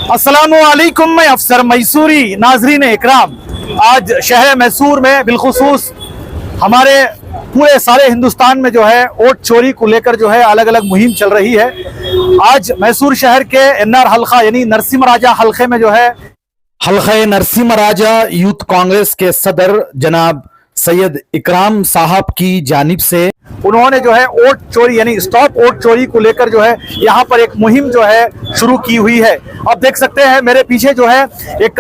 अस्सलामुअलैकुम, मैं अफसर मैसूरी। नाजरीन इकराम, आज शहर मैसूर में बिलखुसूस हमारे पूरे सारे हिंदुस्तान में जो है वोट चोरी को लेकर जो है अलग अलग मुहिम चल रही है। आज मैसूर शहर के एनआर हल्का यानी नरसिम्हा राजा हल्के में जो है हल्के नरसिम्हा राजा यूथ कांग्रेस के सदर जनाब सैयद इकराम साहब की जानिब से उन्होंने जो है वोट चोरी यानी स्टॉप वोट चोरी को लेकर जो है यहाँ पर एक मुहिम जो है शुरू की हुई है। आप देख सकते हैं मेरे पीछे जो है एक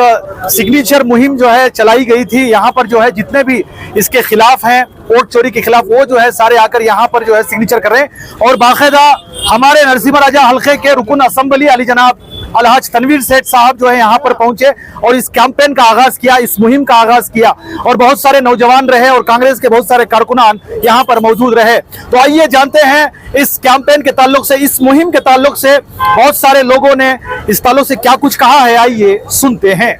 सिग्नेचर मुहिम जो है चलाई गई थी। यहाँ पर जो है जितने भी इसके खिलाफ हैं, वोट चोरी के खिलाफ, वो जो है सारे आकर यहाँ पर जो है सिग्नेचर कर रहे हैं। और बाकायदा हमारे नरसिम्हा राजा हल्के के रुकन असम्बली अली जनाब अलहाज तनवीर सेठ साहब जो है यहाँ पर पहुंचे और इस कैंपेन का आगाज किया, इस मुहिम का आगाज किया। और बहुत सारे नौजवान रहे और कांग्रेस के बहुत सारे कारकुनान यहाँ पर मौजूद रहे। तो आइए जानते हैं इस कैंपेन के ताल्लुक से, इस मुहिम के ताल्लुक से बहुत सारे लोगों ने इस ताल्लुक से क्या कुछ कहा है। आइए सुनते हैं।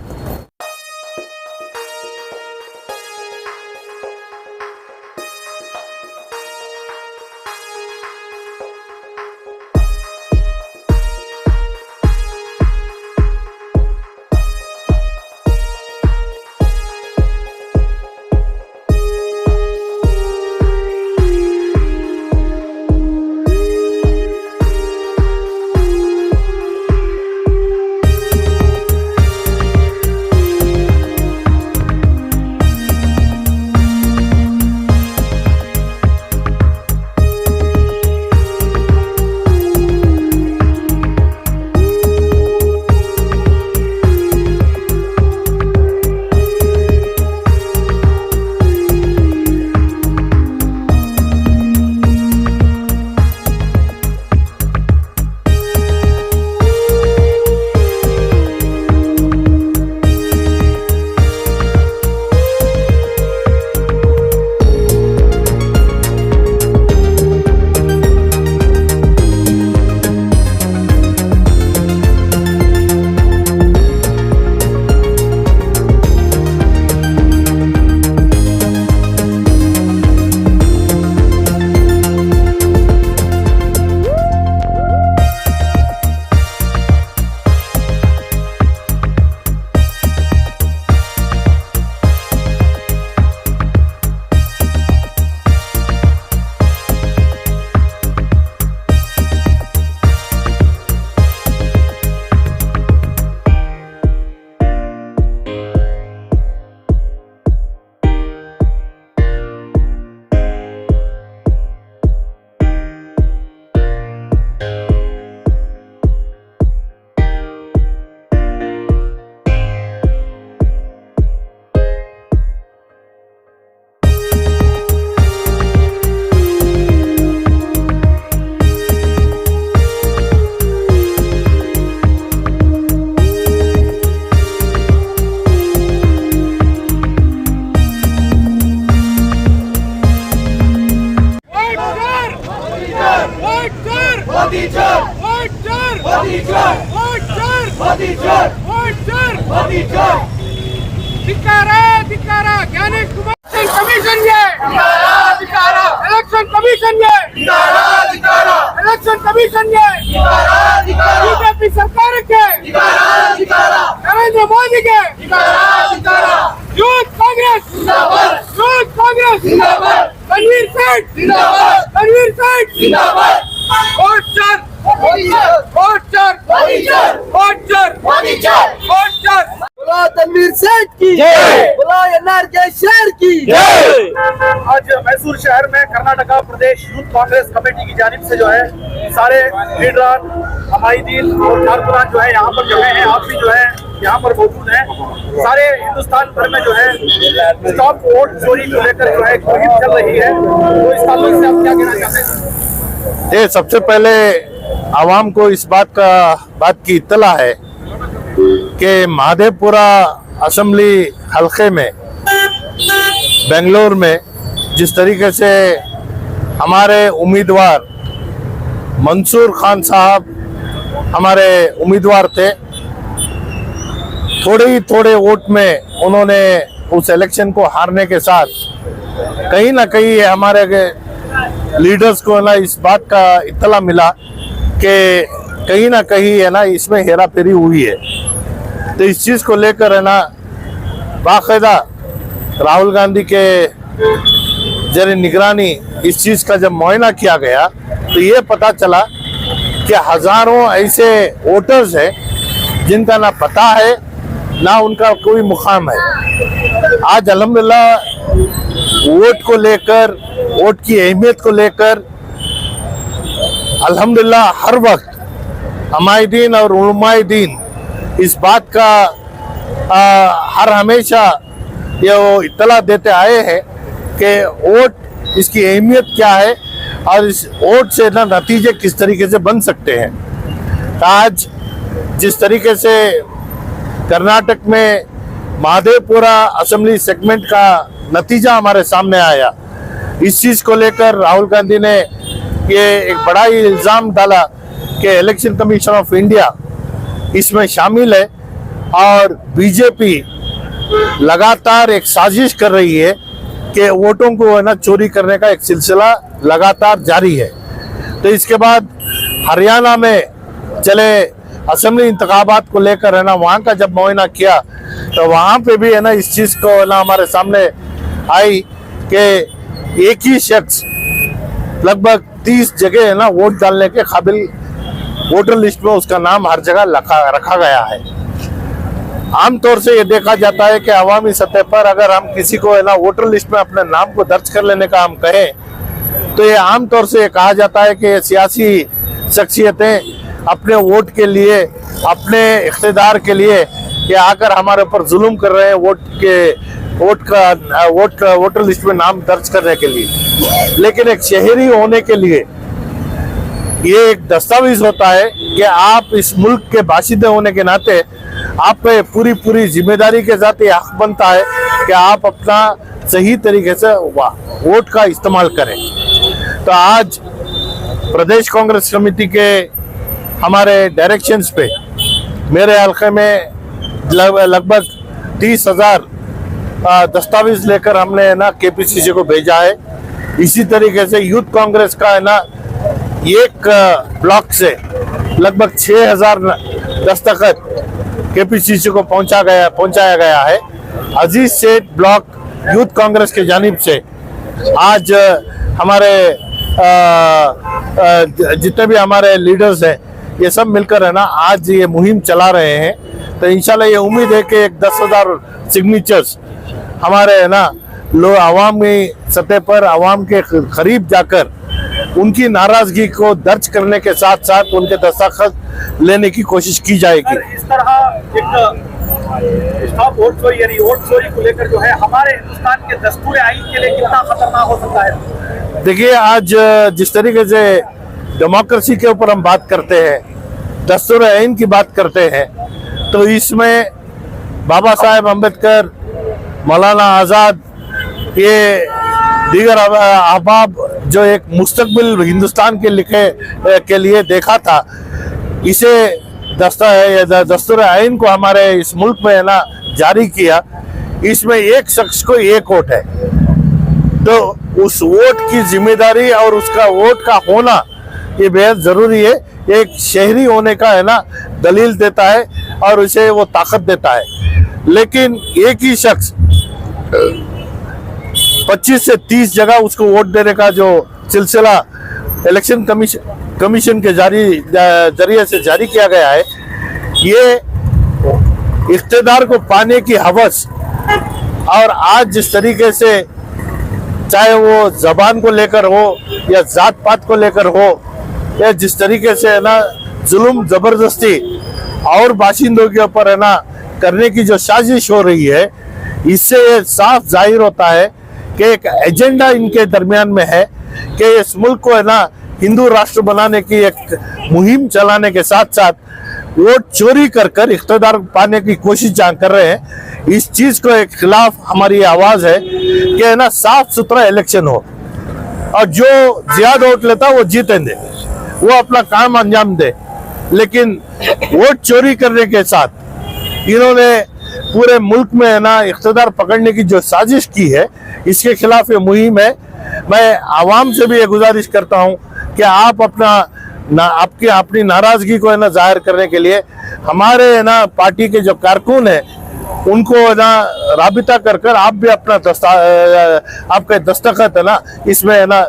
बीजेपी सरकार के नरेंद्र मोदी के यूथ कांग्रेस तनवीर सेठ तनवीर सेठ की बोला एनआर के शहर की आज मैसूर शहर में कर्नाटका प्रदेश यूथ कांग्रेस कमेटी की जानिब से जो है सारे लीडर, हमायदीन और कारकुनान जो है यहाँ पर जमे हैं। आप भी जो है यहाँ पर मौजूद हैं। सारे हिंदुस्तान भर में जो है स्टॉप वोट चोरी को लेकर जो है मुहिम चल रही है। तो इस ताल्लुक से आप क्या कहना चाहते हैं? ये सबसे पहले आवाम को इस बात की इत्तला है कि महादेवपुरा असेंबली हल्के में बेंगलोर में जिस तरीके से हमारे उम्मीदवार मंसूर खान साहब हमारे उम्मीदवार थे, थोड़े वोट में उन्होंने उस इलेक्शन को हारने के साथ कहीं ना कहीं हमारे लीडर्स को ना इस बात का इत्तला मिला कि कहीं ना कहीं है ना इसमें हेरा फेरी हुई है। तो इस चीज को लेकर है ना बाकायदा राहुल गांधी के जरिए निगरानी इस चीज का जब मुआयना किया गया तो ये पता चला कि हजारों ऐसे वोटर्स हैं जिनका ना पता है ना उनका कोई मुकाम है। आज अल्हम्दुलिल्लाह वोट को लेकर, वोट की अहमियत को लेकर अल्हम्दुलिल्लाह हर वक्त हमायदीन और उलमाए दीन इस बात का हर हमेशा ये वो इत्तला देते आए हैं कि वोट इसकी अहमियत क्या है और इस वोट से ना नतीजे किस तरीके से बन सकते हैं। आज जिस तरीके से कर्नाटक में महादेवपुरा असेंबली सेगमेंट का नतीजा हमारे सामने आया, इस चीज को लेकर राहुल गांधी ने ये एक बड़ा ही इल्जाम डाला कि इलेक्शन कमीशन ऑफ इंडिया इसमें शामिल है और बीजेपी लगातार एक साजिश कर रही है कि वोटों को है ना चोरी करने का एक सिलसिला लगातार जारी है। तो इसके बाद हरियाणा में चले असेंबली इंतखाबात को लेकर है ना वहाँ का जब मुआयना किया तो वहाँ पे भी है ना इस चीज़ को है ना हमारे सामने आई कि एक ही शख्स लगभग 30 जगह है ना वोट डालने के काबिल वोटर लिस्ट में उसका नाम हर जगह रखा गया है। आमतौर से ये देखा जाता है कि अवामी सतह पर अगर हम किसी को है ना वोटर लिस्ट में अपने नाम को दर्ज कर लेने का हम कहें तो ये आमतौर से कहा जाता है कि सियासी शख्सियतें अपने वोट के लिए, अपने इख्तिदार के लिए ये आकर हमारे ऊपर जुल्म कर रहे हैं वोटर लिस्ट में नाम दर्ज करने के लिए। लेकिन एक शहरी होने के लिए ये एक दस्तावेज होता है कि आप इस मुल्क के बाशिंदे होने के नाते आप पे पूरी जिम्मेदारी के साथ ये हक बनता है कि आप अपना सही तरीके से वोट का इस्तेमाल करें। तो आज प्रदेश कांग्रेस कमेटी के हमारे डायरेक्शंस पे मेरे हल्के में लगभग 30,000 दस्तावेज लेकर हमने ना केपीसीसी को भेजा है। इसी तरीके से यूथ कांग्रेस का है ना एक ब्लॉक से लगभग 6,000 दस्तखत केपीसीसी को पहुंचाया गया है। अजीज सेठ ब्लॉक यूथ कांग्रेस के जानिब से आज हमारे जितने भी हमारे लीडर्स हैं ये सब मिलकर है ना आज ये मुहिम चला रहे हैं। तो इंशाल्लाह ये उम्मीद है कि एक 10,000 सिग्नेचर्स हमारे है ना लोग अवामी सतह पर अवाम के करीब जाकर उनकी नाराजगी को दर्ज करने के साथ साथ उनके दस्तखत लेने की कोशिश की जाएगी। इस तरह एक स्टॉप वोट चोरी यानी वोट चोरी को लेकर जो है हमारे हिंदुस्तान के दस्तूर आईन के लिए कितना खतरनाक हो सकता है? देखिए, आज जिस तरीके से डेमोक्रेसी के ऊपर हम बात करते हैं, दस्तूर आईन की बात करते हैं, तो इसमें बाबा साहेब अम्बेडकर, मौलाना आज़ाद, ये दीगर अहबाब जो एक मुस्तकबिल हिंदुस्तान के लिखे के लिए देखा था, इसे दस्तूर आइन को हमारे इस मुल्क में है ना जारी किया। इसमें एक शख्स को एक वोट है, तो उस वोट की जिम्मेदारी और उसका वोट का होना ये बेहद जरूरी है। एक शहरी होने का है ना दलील देता है और उसे वो ताकत देता है। लेकिन एक ही शख्स 25 से 30 जगह उसको वोट देने का जो सिलसिला इलेक्शन कमीशन के जरिए से जारी किया गया है, ये इख्तिदार को पाने की हवस और आज जिस तरीके से चाहे वो जबान को लेकर हो या जात पात को लेकर हो या जिस तरीके से है ना जुल्म जबरदस्ती और बाशिंदों के ऊपर है ना करने की जो साजिश हो रही है, इससे ये साफ जाहिर होता है कि एक एजेंडा इनके दरमियान में है कि इस मुल्क को है ना हिंदू राष्ट्र बनाने की एक मुहिम चलाने के साथ साथ वोट चोरी कर इख्तिदार पाने की कोशिश जहाँ कर रहे हैं, इस चीज को एक खिलाफ हमारी आवाज है कि है ना साफ सुथरा इलेक्शन हो और जो ज्यादा वोट लेता वो जीतेंगे, वो अपना काम अंजाम दे। लेकिन वोट चोरी करने के साथ इन्होंने पूरे मुल्क में है ना इख्तिदार पकड़ने की जो साजिश की है, इसके खिलाफ ये मुहिम है। मैं आवाम से भी ये गुजारिश करता हूँ कि आप अपना आपकी अपनी नाराजगी को है ना जाहिर करने के लिए हमारे है ना पार्टी के जो कारकुन है उनको है ना राबिता कर कर आप भी अपना आपका दस्तखत है ना इसमें है ना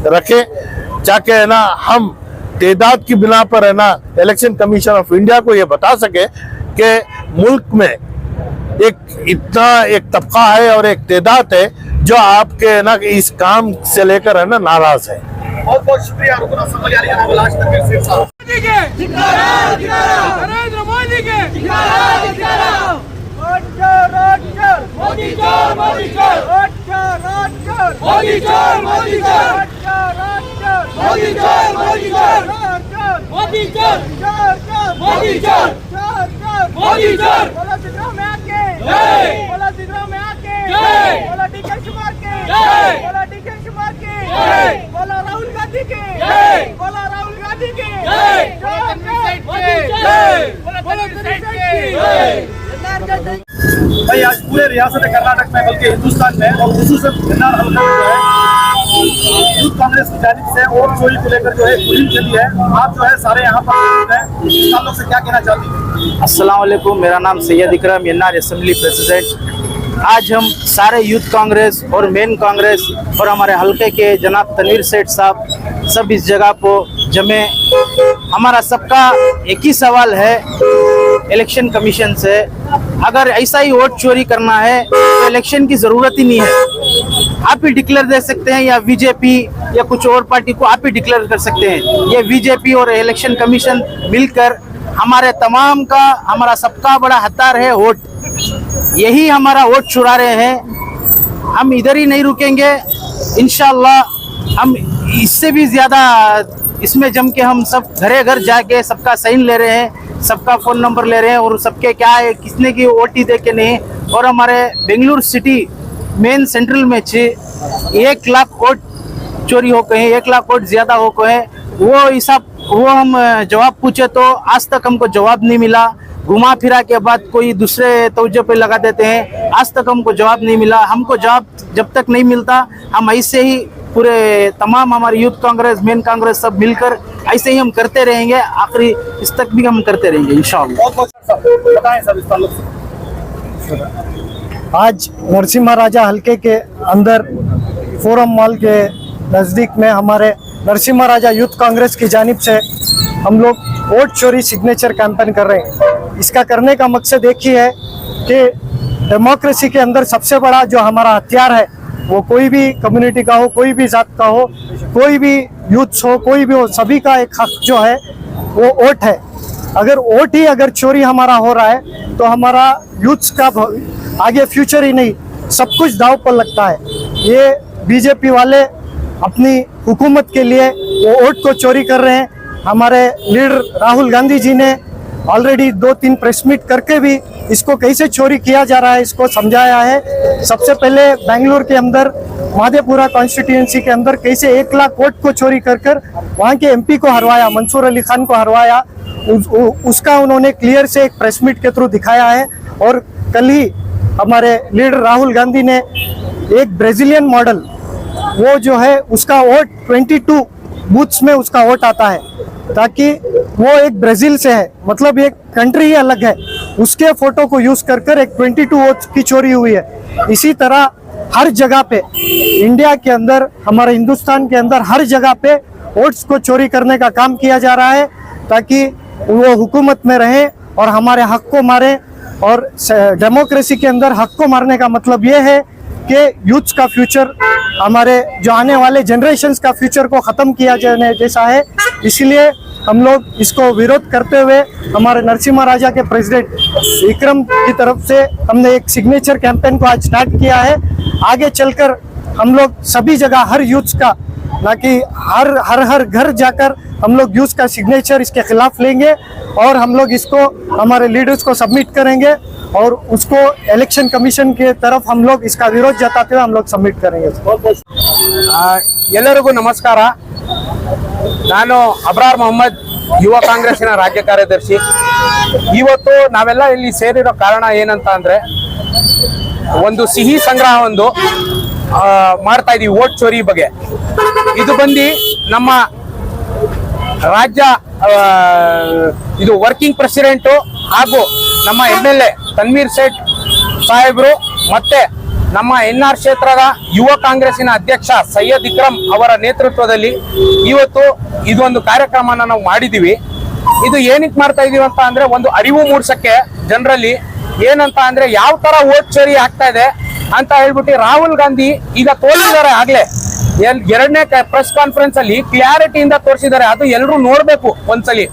रखें, जाके है ना हम तादाद की बिना पर है ना इलेक्शन कमीशन ऑफ इंडिया को ये बता सके कि मुल्क में एक इतना एक तबका है और एक तादाद है जो आपके है ना इस काम से लेकर है ना नाराज है। बहुत बहुत शुक्रिया नरेंद्र मोदी के राहुल गांधी के राहुल गांधी के भाई आज पूरे रियासत कर्नाटक में बल्कि हिंदुस्तान में और खुसूसन किन्नर हलका में जो है यूथ कांग्रेस की जानिब से वोट चोरी को लेकर जो है मुहिम चली है। आप जो है सारे यहाँ पर मौजूद हैं, आप लोग से क्या कहना चाहती हैं? अस्सलाम वालेकुम, मेरा नाम सैयद इकराम यन्नार असेंबली प्रेसिडेंट। आज हम सारे यूथ कांग्रेस और मेन कांग्रेस और हमारे हलके के जनाब तनवीर सेठ साहब सब इस जगह को जमे। हमारा सबका एक ही सवाल है इलेक्शन कमीशन से, अगर ऐसा ही वोट चोरी करना है तो इलेक्शन की ज़रूरत ही नहीं है। आप ही डिक्लेयर दे सकते हैं या बीजेपी या कुछ और पार्टी को आप ही डिक्लेयर कर सकते हैं। ये बीजेपी और इलेक्शन कमीशन मिलकर हमारे तमाम का हमारा सबका बड़ा हथियार है वोट, यही हमारा वोट चुरा रहे हैं। हम इधर ही नहीं रुकेंगे, इंशाल्लाह हम इससे भी ज़्यादा इसमें जम के हम सब घरे घर जाके सबका साइन ले रहे हैं, सबका फ़ोन नंबर ले रहे हैं और सबके क्या है किसने की वोट दे के नहीं। और हमारे बेंगलुरु सिटी मेन सेंट्रल में 1 लाख वोट चोरी हो गए हैं, 1 लाख वोट ज़्यादा हो गए हैं। वो हिसाब वो हम जवाब पूछे तो आज तक हमको जवाब नहीं मिला। घुमा फिरा के बाद कोई दूसरे तवज्जो पे लगा देते हैं, आज तक हमको जवाब नहीं मिला। हमको जवाब जब तक नहीं मिलता हम ऐसे ही पूरे तमाम हमारी यूथ कांग्रेस मेन कांग्रेस सब मिलकर ऐसे ही हम करते रहेंगे, आखिरी इस तक भी हम करते रहेंगे इंशाअल्लाह। बताएं सर इस ताल्लुक से। आज नरसिम्हा राजा हलके के अंदर फोरम मॉल के नज़दीक में हमारे नरसिम्हा राजा यूथ कांग्रेस की जानिब से हम लोग वोट चोरी सिग्नेचर कैंपेन कर रहे हैं। इसका करने का मकसद एक ही है कि डेमोक्रेसी के अंदर सबसे बड़ा जो हमारा हथियार है वो कोई भी कम्युनिटी का हो, कोई भी जात का हो, कोई भी यूथ हो, कोई भी हो, सभी का एक हक जो है वो वोट है। अगर वोट ही अगर चोरी हमारा हो रहा है तो हमारा यूथ का आगे फ्यूचर ही नहीं, सब कुछ दाव पर लगता है। ये बीजेपी वाले अपनी हुकूमत के लिए वो वोट को चोरी कर रहे हैं। हमारे लीडर राहुल गांधी जी ने ऑलरेडी 2-3 प्रेस मीट करके भी इसको कैसे चोरी किया जा रहा है इसको समझाया है। सबसे पहले बेंगलुरु के अंदर माधेपुरा कॉन्स्टिट्यूएंसी के अंदर कैसे 1 लाख वोट को चोरी कर कर वहाँ के एमपी को हरवाया, मंसूर अली खान को हरवाया, उसका उन्होंने क्लियर से एक प्रेस मीट के थ्रू दिखाया है। और कल ही हमारे लीडर राहुल गांधी ने एक ब्राजीलियन मॉडल, वो जो है उसका वोट 22 बूथ्स में उसका वोट आता है, ताकि वो एक ब्राजील से है, मतलब एक कंट्री ही अलग है, उसके फोटो को यूज कर कर एक 22 वोट्स की चोरी हुई है। इसी तरह हर जगह पे इंडिया के अंदर, हमारे हिंदुस्तान के अंदर हर जगह पे वोट्स को चोरी करने का काम किया जा रहा है, ताकि वो हुकूमत में रहे और हमारे हक को मारे। और डेमोक्रेसी के अंदर हक को मारने का मतलब ये है कि यूथ का फ्यूचर, हमारे जो आने वाले जनरेशन्स का फ्यूचर को ख़त्म किया जाने जैसा है। इसलिए हम लोग इसको विरोध करते हुए हमारे नरसिम्हा राजा के प्रेसिडेंट विक्रम की तरफ से हमने एक सिग्नेचर कैंपेन को आज स्टार्ट किया है। आगे चलकर हम लोग सभी जगह हर यूथ का, ना कि हर घर जाकर हम लोग यूथ का सिग्नेचर इसके खिलाफ लेंगे और हम लोग इसको हमारे लीडर्स को सबमिट करेंगे और उसको इलेक्शन कमीशन के तरफ हम लोग इसका विरोध जताते हुए हम लोग सबमिट करेंगे। ಎಲ್ಲರಿಗೂ ನಮಸ್ಕಾರ। ನಾನು ಅಬ್ರಾರ್ ಮೊಹಮ್ಮದ್, ಯುವ ಕಾಂಗ್ರೆಸ್ಸಿನ ರಾಜ್ಯ ಕಾರ್ಯದರ್ಶಿ। ಇವತ್ತು ನಾವೆಲ್ಲ ಇಲ್ಲಿ ಸೇರಿರೋ ಕಾರಣ ಏನಂತ ಅಂದ್ರೆ ಒಂದು ಸಿಹಿ ಸಂಗ್ರಹ ಒಂದು ಮಾಡ್ತಾ ಇದೀವಿ ವೋಟ್ ಚೋರಿ ಬಗ್ಗೆ। ಇದು ಬಂದು ನಮ್ಮ ರಾಜ್ಯ ಇದು ವರ್ಕಿಂಗ್ ಪ್ರೆಸಿಡೆಂಟು ಹಾಗೂ ನಮ್ಮ MLA ತನ್ವೀರ್ ಸೇಠ್ ಸಾಹೇಬರು ಮತ್ತೆ ನಮ್ಮ NR ಕ್ಷೇತ್ರದ ಯುವ ಕಾಂಗ್ರೆಸ್ಸಿನ ಅಧ್ಯಕ್ಷ ಸೈಯದ್ ಇಕ್ರಮ್ ಅವರ ನೇತೃತ್ವದಲ್ಲಿ ಇವತ್ತು ಇದೊಂದು ಕಾರ್ಯಕ್ರಮನ ನಾವು ಮಾಡಿದೀವಿ. ಇದು ಏನಕ್ಕೆ ಮಾಡ್ತಾ ಇದೀವಿ ಅಂತ ಅಂದ್ರೆ ಒಂದು ಅರಿವು ಮೂಡಿಸಕ್ಕೆ ಜನರಲ್ಲಿ, ಏನಂತ ಅಂದ್ರೆ ಯಾವ ತರ ವೋಟ್ ಚೋರಿ ಆಗ್ತಾ ಇದೆ ಅಂತ ಹೇಳ್ಬಿಟ್ಟು ರಾಹುಲ್ ಗಾಂಧಿ ಈಗ ತೋರಿಸಿದ್ದಾರೆ. ಆಗ್ಲೇ ಎರಡನೇ ಪ್ರೆಸ್ ಕಾನ್ಫರೆನ್ಸ್ ಅಲ್ಲಿ ಕ್ಲಾರಿಟಿಯಿಂದ ತೋರಿಸಿದ್ದಾರೆ. ಅದು ಎಲ್ಲರೂ ನೋಡ್ಬೇಕು ಒಂದ್ಸಲಿ.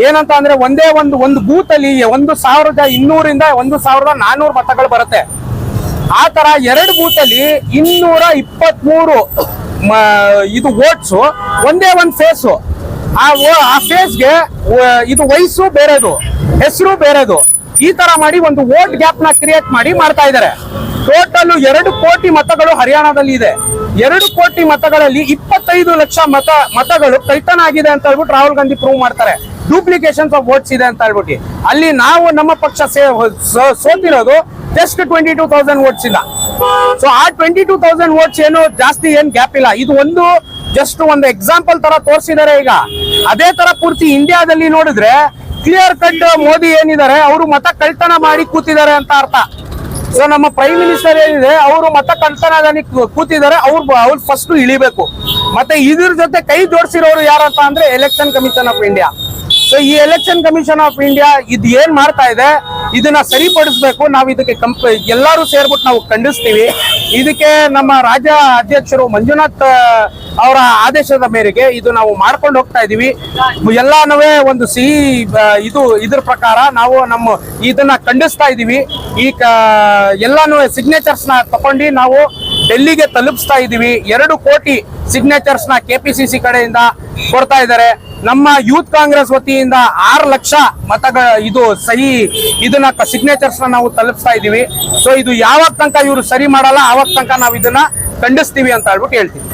ಏನಂತ ಅಂದ್ರೆ ಒಂದೇ ಒಂದು ಬೂತ್ ಅಲ್ಲಿ 1200 1400 ಮತಗಳು ಬರುತ್ತೆ. ಆ ತರ 2 ಬೂತ್ ಅಲ್ಲಿ 223 ಇದು ವೋಟ್ಸ್, ಒಂದೇ ಒಂದು ಫೇಸು. ಆ ಫೇಸ್ಗೆ ಇದು ವಯಸ್ಸು ಬೇರೆದು, ಹೆಸರು ಬೇರೆದು. ಈ ತರ ಮಾಡಿ ಒಂದು ವೋಟ್ ಗ್ಯಾಪ್ ನ ಕ್ರಿಯೇಟ್ ಮಾಡ್ತಾ ಇದ್ದಾರೆ. ಟೋಟಲ್ 2 ಕೋಟಿ ಮತಗಳು ಹರಿಯಾಣದಲ್ಲಿ ಇದೆ. 2 ಕೋಟಿ ಮತಗಳಲ್ಲಿ 25 ಲಕ್ಷ ಮತಗಳು ಕಳ್ತನ ಆಗಿದೆ ಅಂತ ಹೇಳ್ಬಿಟ್ಟು ರಾಹುಲ್ ಗಾಂಧಿ ಪ್ರೂವ್ ಮಾಡ್ತಾರೆ. ಡೂಪ್ಲಿಕೇಶನ್ಸ್ ಆಫ್ ವೋಟ್ಸ್ ಇದೆ ಅಂತ ಹೇಳ್ಬಿಟ್ಟು. ಅಲ್ಲಿ ನಾವು ನಮ್ಮ ಪಕ್ಷ ಸೋತಿರೋದು ಜಸ್ಟ್ 22,000 ವೋಟ್ಸ್ ಇಲ್ಲ. ಸೊ ಆ 22,000 ವೋಟ್ಸ್ ಏನು ಜಾಸ್ತಿ ಗ್ಯಾಪ್ ಇಲ್ಲ. ಇದು ಜಸ್ಟ್ ಒಂದು ಎಕ್ಸಾಂಪಲ್ ತರ ತೋರಿಸಿದ್ದಾರೆ. ಈಗ ಅದೇ ತರ ಪೂರ್ತಿ ಇಂಡಿಯಾದಲ್ಲಿ ನೋಡಿದ್ರೆ ಕ್ಲಿಯರ್ ಕಟ್ ಮೋದಿ ಏನಿದ್ದಾರೆ ಅವರು ಮತ ಕಳ್ತನ ಮಾಡಿ ಕೂತಿದ್ದಾರೆ ಅಂತ ಅರ್ಥ. ಸೊ ನಮ್ಮ ಪ್ರೈಮ್ ಮಿನಿಸ್ಟರ್ ಏನಿದೆ ಅವರು ಮತ ಕಳ್ತನದಲ್ಲಿ ಕೂತಿದ್ದಾರೆ. ಅವ್ರು ಫಸ್ಟ್ ಇಳಿಬೇಕು. ಮತ್ತೆ ಇದ್ರ ಜೊತೆ ಕೈ ಜೋಡಿಸಿರೋರು ಯಾರಂತ ಅಂದ್ರೆ election commission of India. So ಈ ಎಲೆಕ್ಷನ್ ಕಮಿಷನ್ ಆಫ್ ಇಂಡಿಯಾ ಇದು ಏನ್ ಮಾಡ್ತಾ ಇದೆ ಇದನ್ನ ಸರಿಪಡಿಸಬೇಕು. ನಾವು ಇದಕ್ಕೆ ಎಲ್ಲರೂ ಸೇರ್ಬಿಟ್ಟು ನಾವು ಖಂಡಿಸ್ತೀವಿ. ಇದಕ್ಕೆ ನಮ್ಮ ರಾಜ್ಯ ಅಧ್ಯಕ್ಷರು ಮಂಜುನಾಥ್ ಅವರ ಆದೇಶದ ಮೇರೆಗೆ ಇದು ನಾವು ಮಾಡ್ಕೊಂಡು ಹೋಗ್ತಾ ಇದೀವಿ. ಎಲ್ಲಾನು ಒಂದು ಸಿಹಿ ಇದ್ರ ಪ್ರಕಾರ ನಾವು ಇದನ್ನ ಖಂಡಿಸ್ತಾ ಇದೀವಿ. ಎಲ್ಲಾನು ಸಿಗ್ನೇಚರ್ಸ್ ನ ತಗೊಂಡು ನಾವು ಡೆಲ್ಲಿಗೆ ತಲುಪಿಸ್ತಾ ಇದೀವಿ. 2 ಕೋಟಿ ಸಿಗ್ನೇಚರ್ಸ್ ನ KPCC ಕಡೆಯಿಂದ ಕೊಡ್ತಾ ಇದ್ದಾರೆ. ನಮ್ಮ ಯೂತ್ ಕಾಂಗ್ರೆಸ್ ವತಿಯಿಂದ 6 ಲಕ್ಷ ಇದನ್ನ ಸಿಗ್ನೇಚರ್ಸ್ ನಾವು ತಲುಪಿಸ್ತಾ ಇದೀವಿ. ಸೊ ಇದು ಯಾವಾಗ ತನಕ ಇವರು ಸರಿ ಮಾಡಲ್ಲ ಆವಾಗ ತನಕ ನಾವು ಇದನ್ನ ಖಂಡಿಸ್ತೀವಿ ಅಂತ ಹೇಳ್ಬಿಟ್ಟು ಹೇಳ್ತೀವಿ.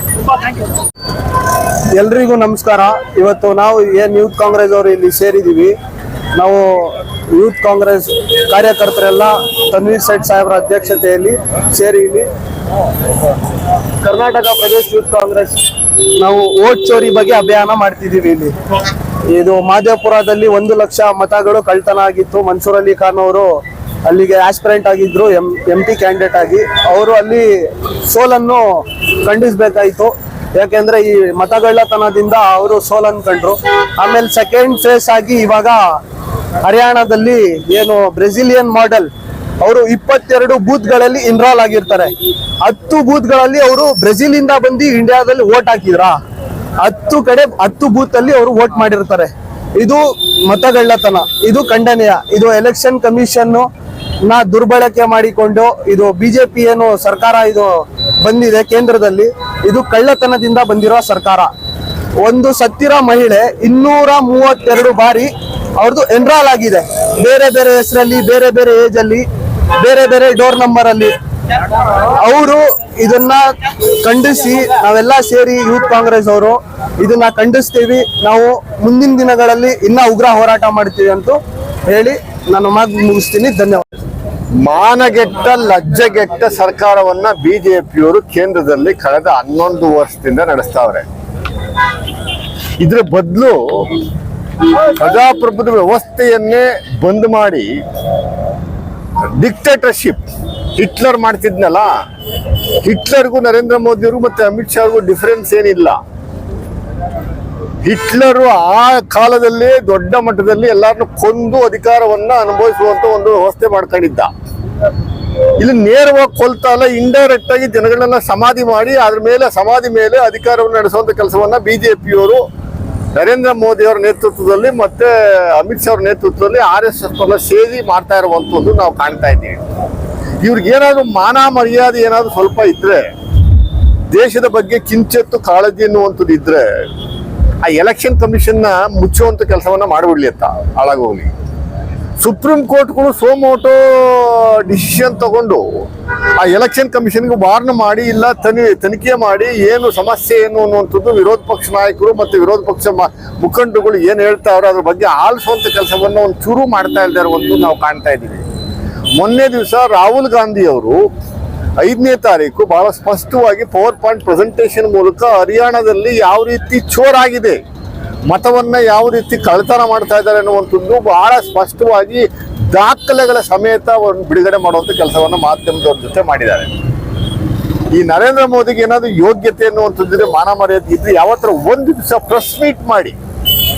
ಎಲ್ರಿಗೂ ನಮಸ್ಕಾರ. ಇವತ್ತು ನಾವು ಯೂತ್ ಕಾಂಗ್ರೆಸ್ ಅವರು ಇಲ್ಲಿ ಸೇರಿದೀವಿ. ನಾವು ಯೂತ್ ಕಾಂಗ್ರೆಸ್ ಕಾರ್ಯಕರ್ತರೆಲ್ಲ ತನ್ವೀರ್ ಸೇಠ್ ಸಾಹೇಬರ ಅಧ್ಯಕ್ಷತೆಯಲ್ಲಿ ಸೇರಿ ಇಲ್ಲಿ ಕರ್ನಾಟಕ ಪ್ರದೇಶ ಯೂತ್ ಕಾಂಗ್ರೆಸ್ ನಾವು ವೋಟ್ ಚೋರಿ ಬಗ್ಗೆ ಅಭಿಯಾನ ಮಾಡ್ತಿದ್ದೀವಿ. ಇದು ಮಾದೇಪುರದಲ್ಲಿ 1 ಲಕ್ಷ ಮತಗಳು ಕಳ್ತನ ಆಗಿತ್ತು. ಮನ್ಸೂರ್ ಅಲಿ ಖಾನ್ ಅವರು ಅಲ್ಲಿಗೆ ಆಸ್ಪಿರೆಂಟ್ ಆಗಿದ್ರು, MP ಕ್ಯಾಂಡಿಡೇಟ್ ಆಗಿ. ಅವರು ಅಲ್ಲಿ ಸೋಲನ್ನು ಖಂಡಿಸಬೇಕಾಯಿತು. ಯಾಕೆಂದ್ರೆ ಈ ಮತಗಳ್ಳತನದಿಂದ ಅವರು ಸೋಲನ್ನು ಕಂಡ್ರು. ಆಮೇಲೆ ಸೆಕೆಂಡ್ ಫೇಸ್ ಆಗಿ ಇವಾಗ ಹರಿಯಾಣದಲ್ಲಿ ಏನು ಬ್ರೆಜಿಲಿಯನ್ ಮಾಡೆಲ್ ಅವರು 22 ಬೂತ್ಗಳಲ್ಲಿ ಇನ್ರಾಲ್ ಆಗಿರ್ತಾರೆ. 10 ಬೂತ್ಗಳಲ್ಲಿ ಅವರು ಬ್ರೆಜಿಲ್ ಇಂದ ಬಂದು ಇಂಡಿಯಾದಲ್ಲಿ ವೋಟ್ ಹಾಕಿದ್ರ. 10 ಕಡೆ 10 ಬೂತ್ ಅಲ್ಲಿ ಅವರು ವೋಟ್ ಮಾಡಿರ್ತಾರೆ. ಇದು ಮತಗಳ್ಳತನ, ಇದು ಖಂಡನೀಯ. ಇದು ಎಲೆಕ್ಷನ್ ಕಮಿಷನ್ ನ ದುರ್ಬಳಕೆ ಮಾಡಿಕೊಂಡು ಇದು ಬಿಜೆಪಿ ಏನು ಸರ್ಕಾರ ಇದು ಬಂದಿದೆ ಕೇಂದ್ರದಲ್ಲಿ, ಇದು ಕಳ್ಳತನದಿಂದ ಬಂದಿರೋ ಸರ್ಕಾರ. ಒಂದು ಸತ್ತಿರೋ ಮಹಿಳೆ 232 ಬಾರಿ ಅವ್ರದ್ದು ಎನ್ರಾಲ್ ಆಗಿದೆ. ಬೇರೆ ಬೇರೆ ಹೆಸರಲ್ಲಿ, ಬೇರೆ ಬೇರೆ ಏಜ್ ಅಲ್ಲಿ, ಬೇರೆ ಬೇರೆ ಡೋರ್ ನಂಬರ್ ಅಲ್ಲಿ. ಅವರು ಇದನ್ನ ಖಂಡಿಸಿ ನಾವೆಲ್ಲ ಸೇರಿ ಯೂತ್ ಕಾಂಗ್ರೆಸ್ ಅವರು ಇದನ್ನ ಖಂಡಿಸ್ತೀವಿ. ನಾವು ಮುಂದಿನ ದಿನಗಳಲ್ಲಿ ಇನ್ನ ಉಗ್ರ ಹೋರಾಟ ಮಾಡ್ತೀವಿ ಅಂತ ಹೇಳಿ ನಾನು ಮುಗಿಸ್ತೀನಿ. ಧನ್ಯವಾದ. ಮಾನಗೆಟ್ಟ ಲಜ್ಜೆಗೆಟ್ಟ ಸರ್ಕಾರವನ್ನ ಬಿಜೆಪಿಯವರು ಕೇಂದ್ರದಲ್ಲಿ ಕಳೆದ 11 ವರ್ಷದಿಂದ ನಡೆಸ್ತಾವ್ರೆ. ಇದ್ರ ಬದಲು ಪ್ರಜಾಪ್ರಭುತ್ವ ವ್ಯವಸ್ಥೆಯನ್ನೇ ಬಂದ್ ಮಾಡಿ ಡಿಕ್ಟೇಟರ್ಶಿಪ್ ಹಿಟ್ಲರ್ ಮಾಡ್ತಿದ್ನಲ್ಲ, ಹಿಟ್ಲರ್ಗೂ ನರೇಂದ್ರ ಮೋದಿಯವ್ರಿಗೂ ಮತ್ತೆ ಅಮಿತ್ ಶಾ ಅವ್ರಿಗೂ ಡಿಫರೆನ್ಸ್ ಏನಿಲ್ಲ. ಹಿಟ್ಲರು ಆ ಕಾಲದಲ್ಲಿ ದೊಡ್ಡ ಮಟ್ಟದಲ್ಲಿ ಎಲ್ಲಾರನ್ನು ಕೊಂದು ಅಧಿಕಾರವನ್ನ ಅನುಭವಿಸುವಂತ ಒಂದು ವ್ಯವಸ್ಥೆ ಮಾಡ್ಕೊಂಡಿದ್ದ. ಇಲ್ಲಿ ನೇರವಾಗಿ ಕೊಲ್ತಾ ಇಲ್ಲ, ಇಂಡೈರೆಕ್ಟ್ ಆಗಿ ಜನಗಳನ್ನ ಸಮಾಧಿ ಮಾಡಿ ಅದ್ರ ಮೇಲೆ ಸಮಾಧಿ ಮೇಲೆ ಅಧಿಕಾರವನ್ನು ನಡೆಸುವಂತ ಕೆಲಸವನ್ನ ಬಿಜೆಪಿಯವರು ನರೇಂದ್ರ ಮೋದಿ ಅವರ ನೇತೃತ್ವದಲ್ಲಿ ಮತ್ತೆ ಅಮಿತ್ ಶಾ ಅವರ ನೇತೃತ್ವದಲ್ಲಿ RSS ಸೇರಿ ಮಾಡ್ತಾ ಇರುವಂತದ್ದು ನಾವು ಕಾಣ್ತಾ ಇದ್ದೀವಿ. ಇವ್ರಿಗೆ ಏನಾದ್ರು ಮಾನ ಮರ್ಯಾದೆ ಏನಾದ್ರು ಸ್ವಲ್ಪ ಇದ್ರೆ, ದೇಶದ ಬಗ್ಗೆ ಕಿಂಚಿತ್ತು ಕಾಳಜಿ ಎನ್ನುವಂಥದ್ದು ಇದ್ರೆ, ಆ ಎಲೆಕ್ಷನ್ ಕಮಿಷನ್ ನ ಮುಚ್ಚುವಂತ ಕೆಲಸವನ್ನ ಮಾಡಿಬಿಡ್ಲಿ ಅಂತ ಹಾಳಾಗೋಗ್ಲಿ. ಸುಪ್ರೀಂ ಕೋರ್ಟ್ಗಳು ಸೋಮೋಟೋ ಡಿಸಿಷನ್ ತಗೊಂಡು ಆ ಎಲೆಕ್ಷನ್ ಕಮಿಷನ್ಗೆ ವಾರ್ನ್ ಮಾಡಿ, ಇಲ್ಲ ತನಿಖೆ ಮಾಡಿ ಏನು ಸಮಸ್ಯೆ ಏನು ಅನ್ನುವಂಥದ್ದು ವಿರೋಧ ಪಕ್ಷ ನಾಯಕರು ಮತ್ತೆ ವಿರೋಧ ಪಕ್ಷ ಮುಖಂಡರುಗಳು ಏನ್ ಹೇಳ್ತಾವ್ರೋ ಅದ್ರ ಬಗ್ಗೆ ಆಲಿಸುವಂತ ಕೆಲಸವನ್ನ ಒಂದು ಚೂರು ಮಾಡ್ತಾ ಇರುವಂತದ್ದು ನಾವು ಕಾಣ್ತಾ ಇದ್ದೀವಿ. ಮೊನ್ನೆ ದಿವಸ ರಾಹುಲ್ ಗಾಂಧಿ ಅವರು 5ನೇ ತಾರೀಕು ಬಹಳ ಸ್ಪಷ್ಟವಾಗಿ ಪವರ್ ಪಾಯಿಂಟ್ ಪ್ರೆಸೆಂಟೇಷನ್ ಮೂಲಕ ಹರಿಯಾಣದಲ್ಲಿ ಯಾವ ರೀತಿ ಚೋರಾಗಿದೆ ಮತವನ್ನ ಯಾವ ರೀತಿ ಕಳ್ತನ ಮಾಡ್ತಾ ಇದ್ದಾರೆ ಅನ್ನುವಂಥದ್ದು ಬಹಳ ಸ್ಪಷ್ಟವಾಗಿ ದಾಖಲೆಗಳ ಸಮೇತ ಒಂದು ಬಿಡುಗಡೆ ಮಾಡುವಂಥ ಕೆಲಸವನ್ನ ಮಾಧ್ಯಮದವ್ರ ಜೊತೆ ಮಾಡಿದ್ದಾರೆ. ಈ ನರೇಂದ್ರ ಮೋದಿಗೆ ಏನಾದ್ರು ಯೋಗ್ಯತೆ ಅನ್ನುವಂಥದ್ದಿದ್ರೆ, ಮಾನ ಮರ್ಯಾದೆ ಇದ್ರೆ ಯಾವತ್ತರ ಒಂದು ದಿವಸ ಪ್ರೆಸ್ ಮೀಟ್ ಮಾಡಿ,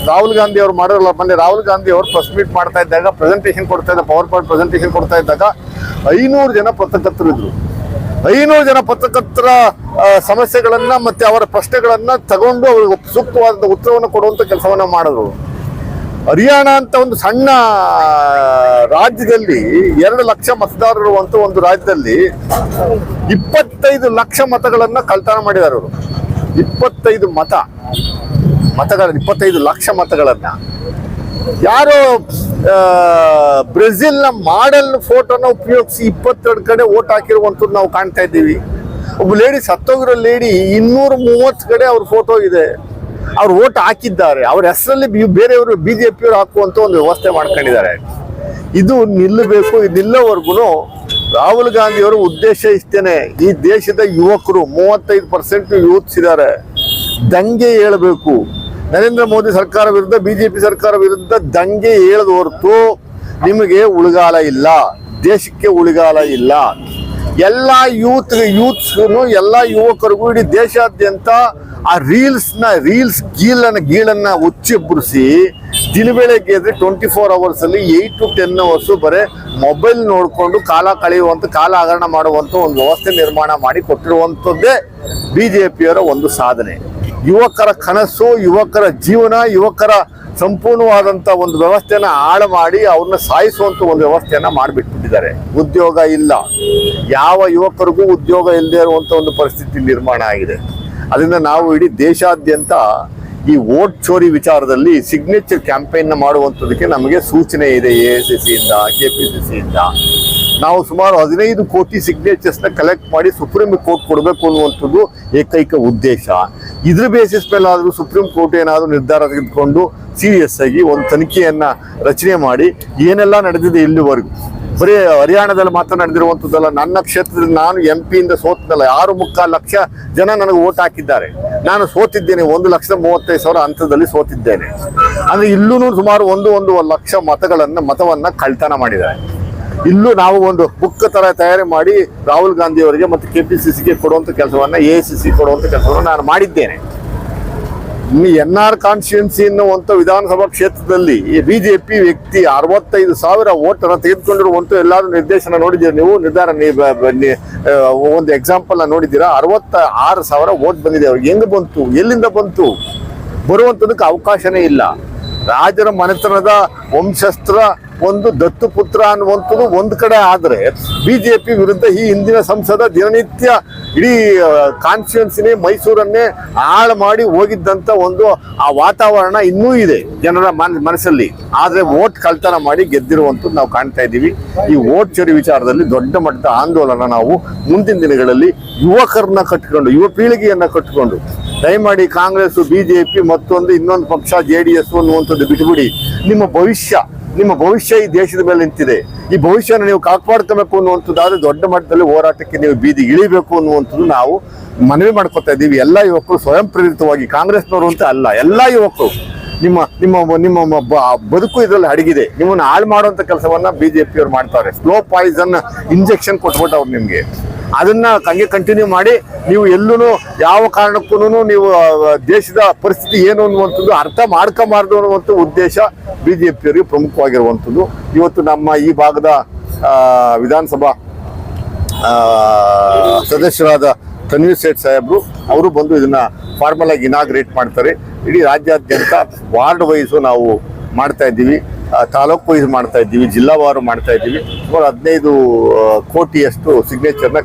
ರಾಹುಲ್ ಗಾಂಧಿ ಅವರು ಮಾಡೋಲ್ಲ. ಮೊನ್ನೆ ರಾಹುಲ್ ಗಾಂಧಿ ಅವರು ಪ್ರೆಸ್ ಮೀಟ್ ಮಾಡ್ತಾ ಇದ್ದಾಗ, ಪ್ರೆಸೆಂಟೇಷನ್ ಕೊಡ್ತಾ ಇದ್ದ, ಪವರ್ ಪಾಯಿಂಟ್ ಪ್ರೆಸೆಂಟೇಷನ್ ಕೊಡ್ತಾ ಇದ್ದಾಗ 500 ಜನ ಪತ್ರಕರ್ತರು ಇದ್ರು. 500 ಜನ ಪತ್ರಕರ್ತರ ಸಮಸ್ಯೆಗಳನ್ನ ಮತ್ತೆ ಅವರ ಪ್ರಶ್ನೆಗಳನ್ನ ತಗೊಂಡು ಅವ್ರಿಗೆ ಸೂಕ್ತವಾದ ಉತ್ತರವನ್ನು ಕೊಡುವಂತ ಕೆಲಸವನ್ನ ಮಾಡಿದ್ರು. ಹರಿಯಾಣ ಅಂತ ಒಂದು ಸಣ್ಣ ರಾಜ್ಯದಲ್ಲಿ 2 ಲಕ್ಷ ಮತದಾರರು ಇರುವಂತ ಒಂದು ರಾಜ್ಯದಲ್ಲಿ 25 ಲಕ್ಷ ಮತಗಳನ್ನ ಕಳ್ತನ ಮಾಡಿದ್ದಾರೆ ಅವರು. 25 ಲಕ್ಷ ಮತಗಳನ್ನ ಯಾರೋ ಬ್ರೆಜಿಲ್ನ ಮಾಡೆಲ್ ಫೋಟೋನ ಉಪಯೋಗಿಸಿ 22 ಕಡೆ ಓಟ್ ಹಾಕಿರುವಂಥದ್ದು ನಾವು ಕಾಣ್ತಾ ಇದ್ದೀವಿ. ಒಬ್ಬ ಲೇಡಿ ಸತ್ತೋಗಿರೋ ಲೇಡಿ 230 ಕಡೆ ಅವ್ರ ಫೋಟೋ ಇದೆ, ಅವ್ರು ಓಟ್ ಹಾಕಿದ್ದಾರೆ. ಅವ್ರ ಹೆಸರಲ್ಲಿ ಬೇರೆಯವರು ಬಿಜೆಪಿಯವರು ಹಾಕುವಂತ ಒಂದು ವ್ಯವಸ್ಥೆ ಮಾಡ್ಕೊಂಡಿದ್ದಾರೆ. ಇದು ನಿಲ್ಲಬೇಕು. ಇದು ನಿಲ್ಲೋವರೆಗೂ ರಾಹುಲ್ ಗಾಂಧಿ ಅವರ ಉದ್ದೇಶ ಇಷ್ಟೇನೆ, ಈ ದೇಶದ ಯುವಕರು 35% ಯೂತ್ಸ್ ಇದ್ದಾರೆ, ದಂಗೆ ಏಳಬೇಕು. ನರೇಂದ್ರ ಮೋದಿ ಸರ್ಕಾರ ವಿರುದ್ಧ, ಬಿಜೆಪಿ ಸರ್ಕಾರ ವಿರುದ್ಧ ದಂಗೆ ಏಳದ ಹೊರತು ನಿಮಗೆ ಉಳಿಗಾಲ ಇಲ್ಲ, ದೇಶಕ್ಕೆ ಉಳಿಗಾಲ ಇಲ್ಲ. ಎಲ್ಲ ಯೂತ್ಸ್ಗೂ ಎಲ್ಲ ಯುವಕರಿಗೂ ಇಡೀ ದೇಶಾದ್ಯಂತ ಆ ರೀಲ್ಸ್ ಗೀಳನ್ನ ಉಚ್ಚೆಬ್ಬರಿಸಿ ದಿನಬೆಳಗ್ಗೆ ಎದ್ರೆ 24 hours ಅಲ್ಲಿ 8 to 10 hours ಬರೇ ಮೊಬೈಲ್ ನೋಡ್ಕೊಂಡು ಕಾಲ ಕಳೆಯುವಂತ, ಕಾಲ ಹಗರಣ ಮಾಡುವಂತ ಒಂದು ವ್ಯವಸ್ಥೆ ನಿರ್ಮಾಣ ಮಾಡಿ ಕೊಟ್ಟಿರುವಂಥದ್ದೇ ಬಿಜೆಪಿಯವರ ಒಂದು ಸಾಧನೆ. ಯುವಕರ ಕನಸು, ಯುವಕರ ಜೀವನ, ಯುವಕರ ಸಂಪೂರ್ಣವಾದಂತ ಒಂದು ವ್ಯವಸ್ಥೆಯನ್ನ ಹಾಳು ಮಾಡಿ ಅವ್ರನ್ನ ಸಾಯಿಸುವಂತ ಒಂದು ವ್ಯವಸ್ಥೆಯನ್ನ ಮಾಡಿಬಿಟ್ಬಿಟ್ಟಿದ್ದಾರೆ. ಉದ್ಯೋಗ ಇಲ್ಲ, ಯಾವ ಯುವಕರಿಗೂ ಉದ್ಯೋಗ ಇಲ್ಲದೆ ಇರುವಂತ ಒಂದು ಪರಿಸ್ಥಿತಿ ನಿರ್ಮಾಣ ಆಗಿದೆ. ಅದರಿಂದ ನಾವು ಇಡೀ ದೇಶಾದ್ಯಂತ ಈ ವೋಟ್ ಚೋರಿ ವಿಚಾರದಲ್ಲಿ ಸಿಗ್ನೇಚರ್ ಕ್ಯಾಂಪೇನ್ ಮಾಡುವಂಥದಕ್ಕೆ ನಮಗೆ ಸೂಚನೆ ಇದೆ. AICC ಇಂದ, KPCC ಇಂದ ನಾವು ಸುಮಾರು 15 ಕೋಟಿ ಸಿಗ್ನೇಚರ್ಸ್ನ ಕಲೆಕ್ಟ್ ಮಾಡಿ ಸುಪ್ರೀಂ ಕೋರ್ಟ್ ಕೊಡಬೇಕು ಅನ್ನುವಂಥದ್ದು ಏಕೈಕ ಉದ್ದೇಶ. ಇದ್ರ ಬೇಸಿಸ್ ಮೇಲೆ ಆದರೂ ಸುಪ್ರೀಂ ಕೋರ್ಟ್ ಏನಾದರೂ ನಿರ್ಧಾರ ತೆಗೆದುಕೊಂಡು ಸೀರಿಯಸ್ ಆಗಿ ಒಂದು ತನಿಖೆಯನ್ನ ರಚನೆ ಮಾಡಿ ಏನೆಲ್ಲ ನಡೆದಿದೆ ಇಲ್ಲಿವರೆಗೂ, ಬರೀ ಹರಿಯಾಣದಲ್ಲಿ ಮಾತ್ರ ನಡೆದಿರುವಂಥದ್ದಲ್ಲ. ನನ್ನ ಕ್ಷೇತ್ರದಲ್ಲಿ ನಾನು MP ಇಂದ ಸೋತನಲ್ಲ, 6.25 ಲಕ್ಷ ಜನ ನನಗೆ ವೋಟ್ ಹಾಕಿದ್ದಾರೆ. ನಾನು ಸೋತಿದ್ದೇನೆ, 1,35,000 ಹಂತದಲ್ಲಿ ಸೋತಿದ್ದೇನೆ. ಅಂದ್ರೆ ಇಲ್ಲೂ ಸುಮಾರು 1.5 ಲಕ್ಷ ಮತವನ್ನ ಕಳ್ತನ ಮಾಡಿದ್ದಾರೆ. ಇಲ್ಲೂ ನಾವು ಒಂದು ಬುಕ್ ತರ ತಯಾರಿ ಮಾಡಿ ರಾಹುಲ್ ಗಾಂಧಿ ಅವರಿಗೆ ಮತ್ತು KPCCಗೆ ಕೊಡುವಂತ ಕೆಲಸವನ್ನ, AICC ಕೊಡುವಂತ ಕೆಲಸವನ್ನ ನಾನು ಮಾಡಿದ್ದೇನೆ. NR ಕಾನ್ಸ್ಟಿಟ್ಯೂನ್ಸಿ ಅನ್ನುವಂಥ ವಿಧಾನಸಭಾ ಕ್ಷೇತ್ರದಲ್ಲಿ ಬಿಜೆಪಿ ವ್ಯಕ್ತಿ 65,000 ವೋಟ್ ಅನ್ನು ತೆಗೆದುಕೊಂಡಿರುವಂತ ಎಲ್ಲಾದ್ರೂ ನಿರ್ದೇಶನ ನೋಡಿದ್ದೀರಾ ನೀವು? ಒಂದು ಎಕ್ಸಾಂಪಲ್ ನೋಡಿದ್ದೀರಾ? 66,000 ವೋಟ್ ಬಂದಿದೆ. ಅವ್ರಿಗೆ ಹೆಂಗ್ ಬಂತು? ಎಲ್ಲಿಂದ ಬಂತು? ಬರುವಂತದಕ್ಕೆ ಅವಕಾಶನೇ ಇಲ್ಲ. ರಾಜರ ಮನೆತನದ ವಂಶಸ್ತ್ರ ಒಂದು ದತ್ತು ಪುತ್ರ ಅನ್ನುವಂಥದ್ದು ಒಂದು ಕಡೆ ಆದ್ರೆ, ಬಿಜೆಪಿ ವಿರುದ್ಧ ಈ ಹಿಂದಿನ ಸಂಸದ ದಿನನಿತ್ಯ ಇಡೀ ಕಾನ್ಸ್ಟಿಟ್ಯೂನ್ಸಿನೇ, ಮೈಸೂರನ್ನೇ ಹಾಳು ಮಾಡಿ ಹೋಗಿದ್ದಂತ ಒಂದು ಆ ವಾತಾವರಣ ಇನ್ನೂ ಇದೆ ಜನರ ಮನಸ್ಸಲ್ಲಿ. ಆದ್ರೆ ವೋಟ್ ಕಳ್ತನ ಮಾಡಿ ಗೆದ್ದಿರುವಂಥದ್ದು ನಾವು ಕಾಣ್ತಾ ಇದ್ದೀವಿ. ಈ ವೋಟ್ ಚೋರಿ ವಿಚಾರದಲ್ಲಿ ದೊಡ್ಡ ಮಟ್ಟದ ಆಂದೋಲನ ನಾವು ಮುಂದಿನ ದಿನಗಳಲ್ಲಿ ಯುವಕರನ್ನ ಕಟ್ಟಿಕೊಂಡು, ಯುವ ಪೀಳಿಗೆಯನ್ನ ಕಟ್ಟಿಕೊಂಡು, ದಯಮಾಡಿ ಕಾಂಗ್ರೆಸ್, ಬಿಜೆಪಿ ಮತ್ತೊಂದು ಇನ್ನೊಂದು ಪಕ್ಷ JDS ಅನ್ನುವಂಥದ್ದು ಬಿಟ್ಟುಬಿಡಿ. ನಿಮ್ಮ ಭವಿಷ್ಯ ಈ ದೇಶದ ಮೇಲೆ ನಿಂತಿದೆ. ಈ ಭವಿಷ್ಯನ ನೀವು ಕಾಪಾಡ್ಕೋಬೇಕು ಅನ್ನುವಂಥದ್ದಾದ್ರೆ ದೊಡ್ಡ ಮಟ್ಟದಲ್ಲಿ ಹೋರಾಟಕ್ಕೆ ನೀವು ಬೀದಿ ಇಳಿಬೇಕು ಅನ್ನುವಂಥದ್ದು ನಾವು ಮನವಿ ಮಾಡ್ಕೊತಾ ಇದ್ದೀವಿ. ಎಲ್ಲ ಯುವಕರು ಸ್ವಯಂ ಪ್ರೇರಿತವಾಗಿ, ಕಾಂಗ್ರೆಸ್ನವರು ಅಂತ ಅಲ್ಲ, ಎಲ್ಲ ಯುವಕರು ನಿಮ್ಮ ಬದುಕು ಇದರಲ್ಲಿ ಅಡಗಿದೆ. ನಿಮ್ಮನ್ನು ಹಾಳು ಮಾಡುವಂತ ಕೆಲಸವನ್ನ ಬಿಜೆಪಿಯವರು ಮಾಡ್ತಾರೆ. ಸ್ಲೋ ಪಾಯ್ಸನ್ ಇಂಜೆಕ್ಷನ್ ಕೊಟ್ಬಿಟ್ಟು ಅವ್ರು ನಿಮ್ಗೆ ಅದನ್ನ ಹಂಗೆ ಕಂಟಿನ್ಯೂ ಮಾಡಿ ನೀವು ಎಲ್ಲೂ ಯಾವ ಕಾರಣಕ್ಕೂ ನೀವು ದೇಶದ ಪರಿಸ್ಥಿತಿ ಏನು ಅನ್ನುವಂಥದ್ದು ಅರ್ಥ ಮಾಡ್ಕೊಂಬಾರ್ದು ಅನ್ನುವಂಥ ಉದ್ದೇಶ ಬಿಜೆಪಿಯವರಿಗೆ ಪ್ರಮುಖವಾಗಿರುವಂಥದ್ದು. ಇವತ್ತು ನಮ್ಮ ಈ ಭಾಗದ ವಿಧಾನಸಭಾ ಸದಸ್ಯರಾದ ತನ್ವೀರ್ ಸೇಠ್ ಸಾಹೇಬ್ರು ಅವರು ಬಂದು ಇದನ್ನ ಫಾರ್ಮಲ್ ಆಗಿ ಇನಾಗ್ರೇಟ್ ಮಾಡ್ತಾರೆ. ಇಡೀ ರಾಜ್ಯಾದ್ಯಂತ ವಾರ್ಡ್ ವೈಸು ನಾವು ಮಾಡ್ತಾ ಇದ್ದೀವಿ, ತಾಲೂಕು ವೈಸ್ ಮಾಡ್ತಾ ಇದ್ದೀವಿ, ಜಿಲ್ಲಾವಾರು ಮಾಡ್ತಾ ಇದ್ದೀವಿ. ಸುಮಾರು 15 ಕೋಟಿಯಷ್ಟು ಸಿಗ್ನೇಚರ್ನ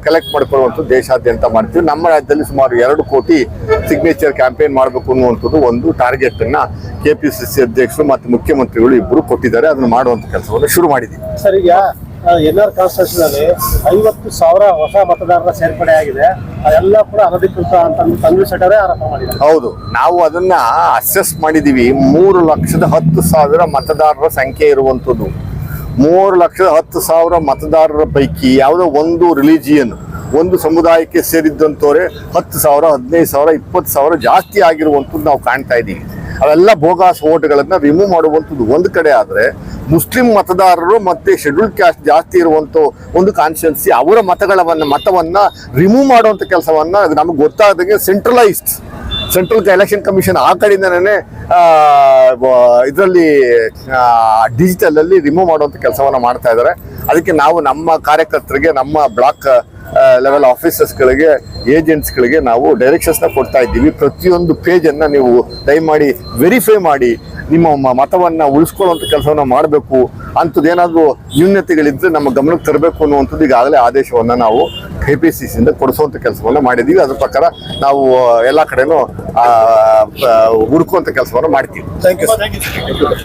ಕಲೆಕ್ಟ್ ಮಾಡ್ಕೊಳ್ಳುವಂಥದ್ದು ದೇಶಾದ್ಯಂತ ಮಾಡ್ತೀವಿ. ನಮ್ಮ ರಾಜ್ಯದಲ್ಲಿ ಸುಮಾರು 2 ಕೋಟಿ ಸಿಗ್ನೇಚರ್ ಕ್ಯಾಂಪೇನ್ ಮಾಡಬೇಕು ಅನ್ನುವಂಥದ್ದು ಒಂದು ಟಾರ್ಗೆಟ್ ಅನ್ನ KPCC ಅಧ್ಯಕ್ಷರು ಮತ್ತು ಮುಖ್ಯಮಂತ್ರಿಗಳು ಇಬ್ಬರು ಕೊಟ್ಟಿದ್ದಾರೆ. ಅದನ್ನು ಮಾಡುವಂತ ಕೆಲಸವನ್ನು ಶುರು ಮಾಡಿದ್ದೀವಿ. ಸರ್, ಈಗ NR ಕಾನ್ಸ್ಟಿಟ್ಯೂನ್ಸಿ ನಲ್ಲಿ 50,000 ಹೊಸ ಮತದಾರರ ಸೇರ್ಪಡೆ ಆಗಿದೆ. ಅದೆಲ್ಲ ಕೂಡ ಅನಧಿಕೃತ ಅಂತ ತನ್ವೀರ್ ಸೇಠ್ ಅವರೇ ಆರೋಪ ಮಾಡಿದ್ದಾರೆ. ಹೌದು, ನಾವು ಅದನ್ನ ಅಸೆಸ್ ಮಾಡಿದೀವಿ. 3,10,000 ಮತದಾರರ ಸಂಖ್ಯೆ ಇರುವಂಥದ್ದು. 3,10,000 ಮತದಾರರ ಪೈಕಿ ಯಾವುದೋ ಒಂದು ರಿಲಿಜಿಯನ್, ಒಂದು ಸಮುದಾಯಕ್ಕೆ ಸೇರಿದ್ದಂಥವ್ರೆ 10,000, 15,000, 20,000 ಜಾಸ್ತಿ ಆಗಿರುವಂಥದ್ದು ನಾವು ಕಾಣ್ತಾ ಇದ್ದೀವಿ. ಅವೆಲ್ಲ ಬೋಗಾಸ್ ಓಟ್ಗಳನ್ನ ರಿಮೂವ್ ಮಾಡುವಂಥದ್ದು ಒಂದು ಕಡೆ ಆದ್ರೆ, ಮುಸ್ಲಿಂ ಮತದಾರರು ಮತ್ತೆ ಶೆಡ್ಯೂಲ್ ಕ್ಯಾಸ್ಟ್ ಜಾಸ್ತಿ ಇರುವಂತ ಒಂದು ಕಾನ್ಸ್ಟಿಟ್ಯೂನ್ಸಿ ಅವರ ಮತವನ್ನ ರಿಮೂವ್ ಮಾಡುವಂತ ಕೆಲಸವನ್ನ ನಮಗೆ ಗೊತ್ತಾದಂಗೆ ಸೆಂಟ್ರಲ್ ಎಲೆಕ್ಷನ್ ಕಮಿಷನ್ ಆ ಕಡೆಯಿಂದನೇ ಇದರಲ್ಲಿ ಡಿಜಿಟಲ್ ಅಲ್ಲಿ ರಿಮೂವ್ ಮಾಡುವಂತ ಕೆಲಸವನ್ನ ಮಾಡ್ತಾ ಇದ್ದಾರೆ. ಅದಕ್ಕೆ ನಾವು ನಮ್ಮ ಕಾರ್ಯಕರ್ತರಿಗೆ, ನಮ್ಮ ಬ್ಲಾಕ್ ಲೆವೆಲ್ ಆಫೀಸರ್ಸ್ಗಳಿಗೆ, ಏಜೆಂಟ್ಸ್ಗಳಿಗೆ ನಾವು ಡೈರೆಕ್ಷನ್ಸ್ನ ಕೊಡ್ತಾ ಇದ್ದೀವಿ. ಪ್ರತಿಯೊಂದು ಪೇಜನ್ನು ನೀವು ದಯಮಾಡಿ ವೆರಿಫೈ ಮಾಡಿ ನಿಮ್ಮ ಮತವನ್ನು ಉಳಿಸ್ಕೊಳ್ಳುವಂಥ ಕೆಲಸವನ್ನು ಮಾಡಬೇಕು. ಅಂಥದ್ದೇನಾದರೂ ನ್ಯೂನತೆಗಳಿದ್ದರೆ ನಮ್ಮ ಗಮನಕ್ಕೆ ತರಬೇಕು ಅನ್ನುವಂಥದ್ದು ಈಗಾಗಲೇ ಆದೇಶವನ್ನು ನಾವು KPCCಯಿಂದ ಕೊಡಿಸುವಂಥ ಕೆಲಸವನ್ನು ಮಾಡಿದ್ದೀವಿ. ಅದ್ರ ಪ್ರಕಾರ ನಾವು ಎಲ್ಲ ಕಡೆನೂ ಹುಡುಕುವಂಥ ಕೆಲಸವನ್ನು ಮಾಡ್ತೀವಿ. Thank you.